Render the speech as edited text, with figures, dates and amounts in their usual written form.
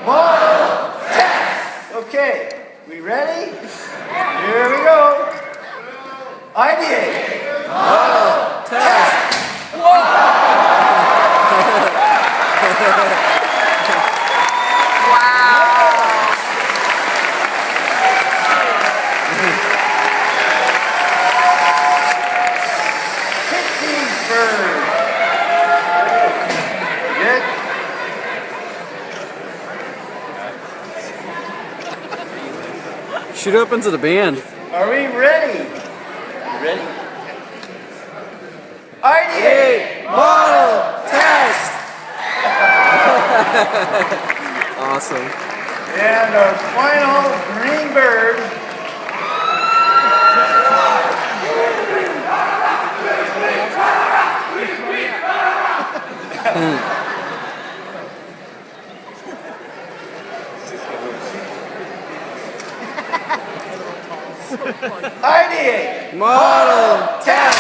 model, test. Okay, we ready? Here we go. Ideate, model, test. Pittsburgh. Good. Shoot up into the band. Are we ready? Ready? Ideate, model, test. Awesome. And our final green bird. Ideate, Model test.